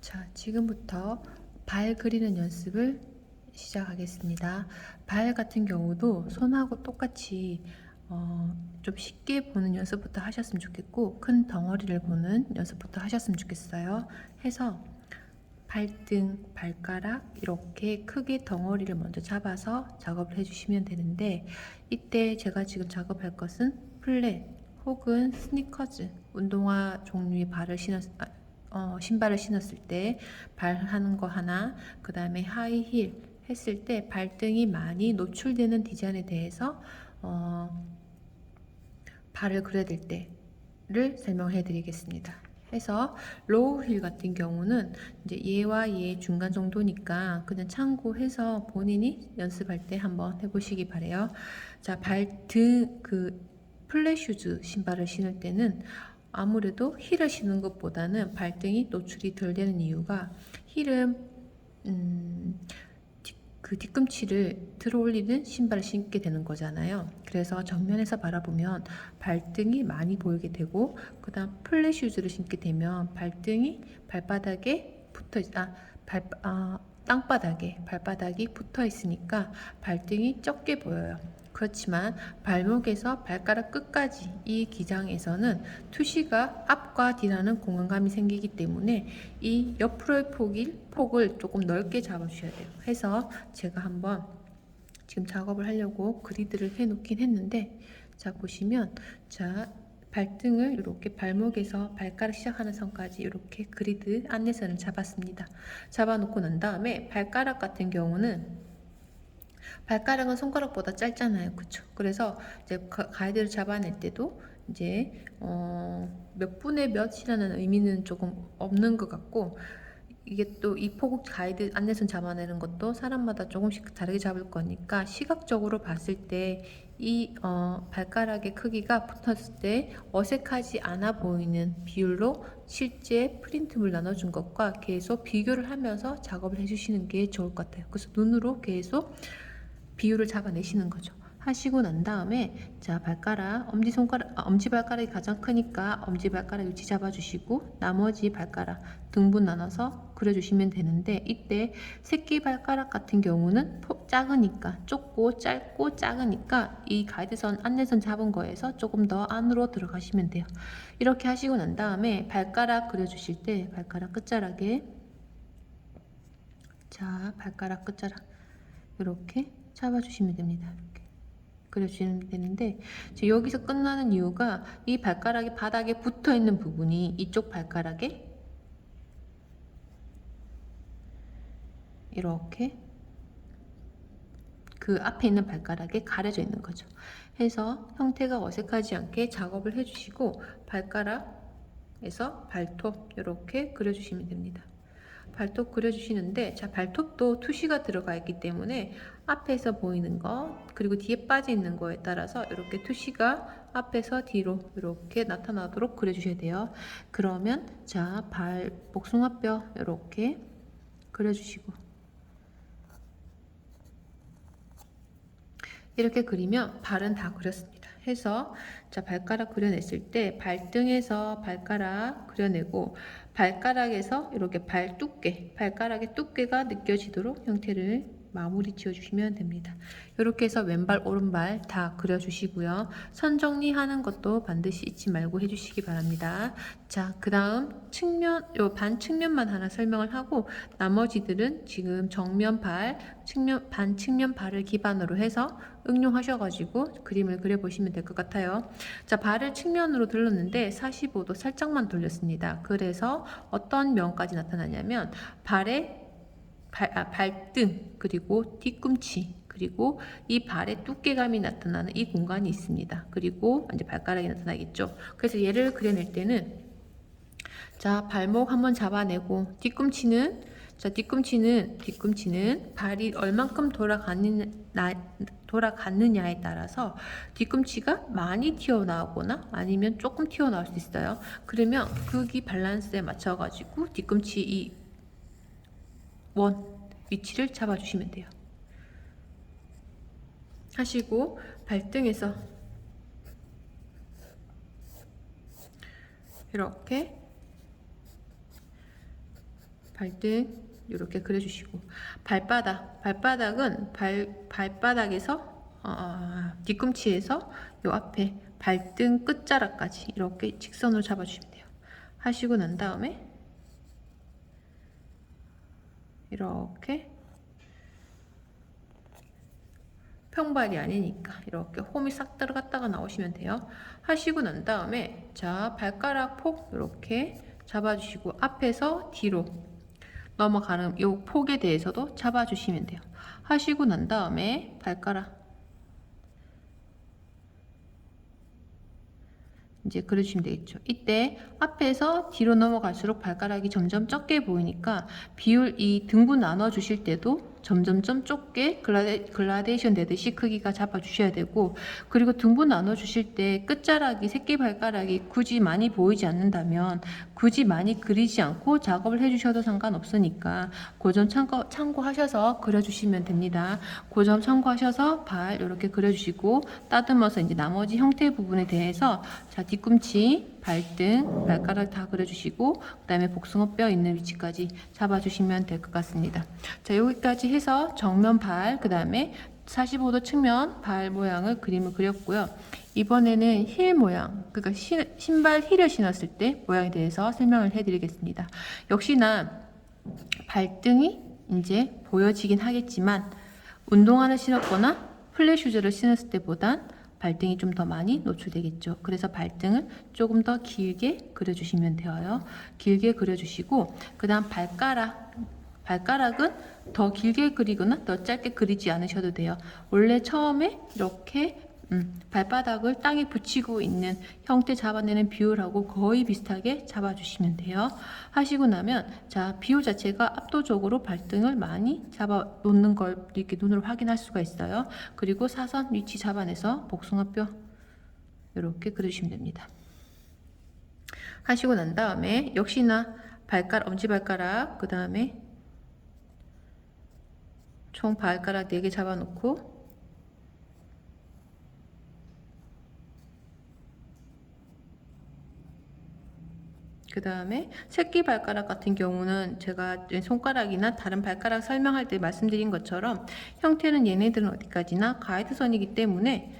자, 지금부터 발 그리는 연습을 시작하겠습니다. 발 같은 경우도 손하고 똑같이 좀 쉽게 보는 연습부터 하셨으면 좋겠고, 큰 덩어리를 보는 연습부터 하셨으면 좋겠어요. 해서 발등, 발가락 이렇게 크게 덩어리를 먼저 잡아서 작업을 해주시면 되는데, 이때 제가 지금 작업할 것은 플랫 혹은 스니커즈, 운동화 종류의 신발을 신었을 때 발하는 거 하나, 그 다음에 하이힐 했을 때 발등이 많이 노출되는 디자인에 대해서 발을 그려야 될 때를 설명해 드리겠습니다. 해서 로우 힐 같은 경우는 이제 얘와 얘 중간 정도니까 그냥 참고해서 본인이 연습할 때 한번 해보시기 바래요. 자, 발등 플랫 슈즈 신발을 신을 때는 아무래도 힐을 신는 것보다는 발등이 노출이 덜 되는 이유가, 힐은 그 뒤꿈치를 들어 올리는 신발을 신게 되는 거잖아요. 그래서 정면에서 바라보면 발등이 많이 보이게 되고, 그 다음 플랫 슈즈를 신게 되면 발등이 발바닥에 붙어 땅바닥에 발바닥이 붙어 있으니까 발등이 적게 보여요. 그렇지만 발목에서 발가락 끝까지 이 기장에서는 투시가 앞과 뒤라는 공간감이 생기기 때문에 이 옆으로의 폭을 조금 넓게 잡아주셔야 돼요. 해서 제가 한번 지금 작업을 하려고 그리드를 해 놓긴 했는데, 자 보시면, 자 발등을 이렇게 발목에서 발가락 시작하는 선까지 이렇게 그리드 안내선을 잡았습니다. 잡아놓고 난 다음에 발가락 같은 경우는, 발가락은 손가락보다 짧잖아요, 그쵸? 그래서 이제 가이드를 잡아낼 때도 이제 몇 분의 몇이라는 의미는 조금 없는 것 같고, 이게 또 이 폭 가이드 안내선 잡아내는 것도 사람마다 조금씩 다르게 잡을 거니까, 시각적으로 봤을 때 이 발가락의 크기가 붙었을 때 어색하지 않아 보이는 비율로 실제 프린트물 나눠준 것과 계속 비교를 하면서 작업을 해주시는 게 좋을 것 같아요. 그래서 눈으로 계속 비율을 잡아내시는 거죠. 하시고 난 다음에, 자 발가락, 엄지발가락이 가장 크니까 엄지발가락 위치 잡아주시고, 나머지 발가락 등분 나눠서 그려주시면 되는데, 이때 새끼발가락 같은 경우는 작으니까, 좁고 짧고 작으니까 이 가이드선 안내선 잡은 거에서 조금 더 안으로 들어가시면 돼요. 이렇게 하시고 난 다음에 발가락 그려주실 때 발가락 끝자락에, 자 발가락 끝자락 이렇게 잡아주시면 됩니다. 이렇게 그려주시면 되는데, 여기서 끝나는 이유가 이 발가락이 바닥에 붙어 있는 부분이 이쪽 발가락에 이렇게 그 앞에 있는 발가락에 가려져 있는 거죠. 해서 형태가 어색하지 않게 작업을 해주시고, 발가락에서 발톱 이렇게 그려주시면 됩니다. 발톱 그려주시는데, 자 발톱도 투시가 들어가 있기 때문에 앞에서 보이는 거 그리고 뒤에 빠져 있는 거에 따라서 이렇게 투시가 앞에서 뒤로 이렇게 나타나도록 그려주셔야 돼요. 그러면 자 복숭아뼈 이렇게 그려주시고, 이렇게 그리면 발은 다 그렸습니다. 해서 자 발가락 그려냈을 때 발등에서 발가락 그려내고, 발가락에서 이렇게 발가락의 두께가 느껴지도록 형태를 마무리 지어주시면 됩니다. 이렇게 해서 왼발 오른발 다 그려주시고요. 선 정리하는 것도 반드시 잊지 말고 해주시기 바랍니다. 자, 그 다음 요 반측면만 하나 설명을 하고, 나머지들은 지금 정면 반측면 발을 기반으로 해서 응용하셔가지고 그림을 그려보시면 될 것 같아요. 자, 발을 측면으로 들렀는데 45도 살짝만 돌렸습니다. 그래서 어떤 면까지 나타나냐면, 발등, 그리고 뒤꿈치, 그리고 이 발의 두께감이 나타나는 이 공간이 있습니다. 그리고 이제 발가락이 나타나겠죠. 그래서 얘를 그려낼 때는, 자 발목 한번 잡아내고, 뒤꿈치는 발이 얼만큼 돌아갔느냐에 따라서 뒤꿈치가 많이 튀어나오거나 아니면 조금 튀어나올 수 있어요. 그러면 거기 밸런스에 맞춰 가지고 뒤꿈치 이 원 위치를 잡아 주시면 돼요. 하시고 발등에서 이렇게 발등 이렇게 그려주시고 발바닥은 발바닥에서 뒤꿈치에서 요 앞에 발등 끝자락까지 이렇게 직선으로 잡아주시면 돼요. 하시고 난 다음에 이렇게 평발이 아니니까 이렇게 홈이 싹 들어갔다가 나오시면 돼요. 하시고 난 다음에 자 발가락 폭 이렇게 잡아주시고 앞에서 뒤로 넘어가는 이 폭에 대해서도 잡아주시면 돼요. 하시고 난 다음에 발가락 이제 그려주시면 되겠죠. 이때 앞에서 뒤로 넘어갈수록 발가락이 점점 적게 보이니까 비율 이 등분 나눠 주실 때도 점점점 좁게 글라데이션 되듯이 크기가 잡아주셔야 되고, 그리고 등분 나눠 주실 때 끝자락이 새끼발가락이 굳이 많이 보이지 않는다면 굳이 많이 그리지 않고 작업을 해주셔도 상관없으니까 그 점 참고하셔서 그려주시면 됩니다. 그 점 참고하셔서 발 이렇게 그려주시고 따듬어서 이제 나머지 형태 부분에 대해서 자 뒤꿈치, 발등, 발가락 다 그려주시고 그 다음에 복숭아뼈 있는 위치까지 잡아주시면 될 것 같습니다. 자 여기까지 해서 정면 발, 그 다음에 45도 측면 발 모양을 그림을 그렸고요. 이번에는 힐 모양, 그러니까 신발 힐을 신었을 때 모양에 대해서 설명을 해드리겠습니다. 역시나 발등이 이제 보여지긴 하겠지만 운동화를 신었거나 플랫 슈즈를 신었을 때보단 발등이 좀 더 많이 노출되겠죠. 그래서 발등을 조금 더 길게 그려주시면 돼요. 길게 그려주시고 그 다음 발가락은 더 길게 그리거나 더 짧게 그리지 않으셔도 돼요. 원래 처음에 이렇게 발바닥을 땅에 붙이고 있는 형태 잡아내는 비율하고 거의 비슷하게 잡아주시면 돼요. 하시고 나면 자 비율 자체가 압도적으로 발등을 많이 잡아 놓는 걸 이렇게 눈으로 확인할 수가 있어요. 그리고 사선 위치 잡아내서 복숭아뼈 이렇게 그려주시면 됩니다. 하시고 난 다음에 역시나 엄지발가락, 그 다음에 총 발가락 4개 잡아놓고 그 다음에 새끼 발가락 같은 경우는 제가 손가락이나 다른 발가락 설명할 때 말씀드린 것처럼 형태는 얘네들은 어디까지나 가이드선이기 때문에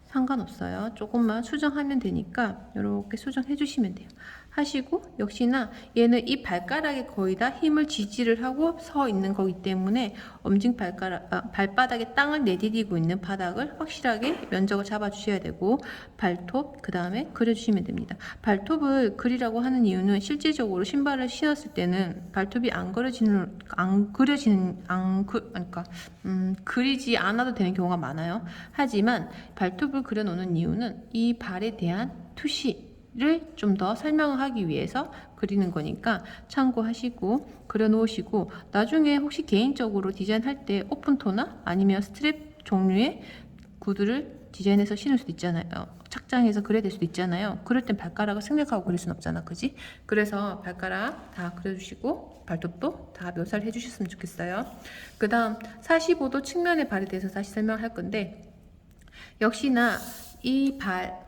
상관없어요. 조금만 수정하면 되니까 이렇게 수정해 주시면 돼요. 하시고 역시나 얘는 이 발가락에 거의 다 힘을 지지를 하고 서 있는 거기 때문에 발바닥에 땅을 내디디고 있는 바닥을 확실하게 면적을 잡아 주셔야 되고 발톱 그 다음에 그려주시면 됩니다. 발톱을 그리라고 하는 이유는 실질적으로 신발을 신었을 때는 발톱이 그리지 않아도 되는 경우가 많아요. 하지만 발톱을 그려놓는 이유는 이 발에 대한 투시를 좀 더 설명을 하기 위해서 그리는 거니까 참고하시고 그려 놓으시고 나중에 혹시 개인적으로 디자인할 때 오픈토나 아니면 스트랩 종류의 구두를 디자인해서 신을 수도 있잖아요. 착장해서 그려야 될 수도 있잖아요. 그럴 땐 발가락을 생략하고 그릴 순 없잖아, 그지? 그래서 발가락 다 그려주시고 발톱도 다 묘사를 해주셨으면 좋겠어요. 그 다음 45도 측면의 발에 대해서 다시 설명할 건데 역시나 이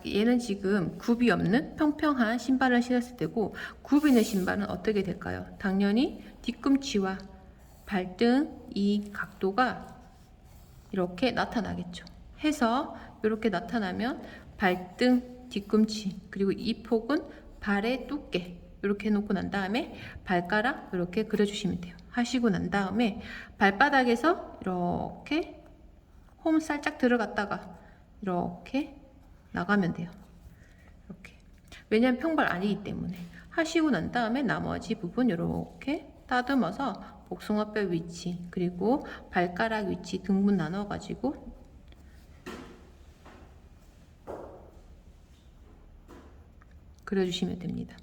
얘는 지금 굽이 없는 평평한 신발을 신었을 때고 굽이 있는 신발은 어떻게 될까요? 당연히 뒤꿈치와 발등 이 각도가 이렇게 나타나겠죠. 해서 이렇게 나타나면 발등, 뒤꿈치 그리고 이 폭은 발의 두께 이렇게 해놓고 난 다음에 발가락 이렇게 그려주시면 돼요. 하시고 난 다음에 발바닥에서 이렇게 홈 살짝 들어갔다가 이렇게 나가면 돼요. 이렇게. 왜냐면 평발 아니기 때문에. 하시고 난 다음에 나머지 부분 이렇게 따듬어서 복숭아뼈 위치 그리고 발가락 위치 등분 나눠 가지고 그려주시면 됩니다.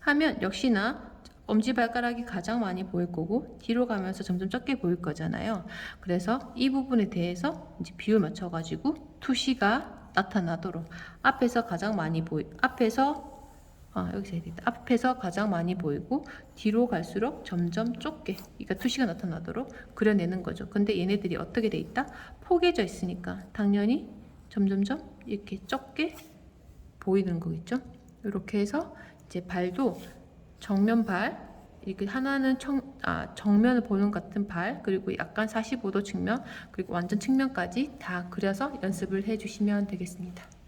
하면 역시나 엄지발가락이 가장 많이 보일 거고 뒤로 가면서 점점 적게 보일 거잖아요. 그래서 이 부분에 대해서 이제 비율 맞춰 가지고 투시가 나타나도록 앞에서 가장 많이 여기서 해야 되겠다. 앞에서 가장 많이 보이고 뒤로 갈수록 점점 좁게, 그러니까 투시가 나타나도록 그려내는 거죠. 근데 얘네들이 어떻게 돼 있다? 포개져 있으니까 당연히 점점점 이렇게 적게 보이는 거겠죠. 이렇게 해서 이제 발도 정면 발, 이렇게 하나는 정면을 보는 것 같은 발, 그리고 약간 45도 측면, 그리고 완전 측면까지 다 그려서 연습을 해주시면 되겠습니다.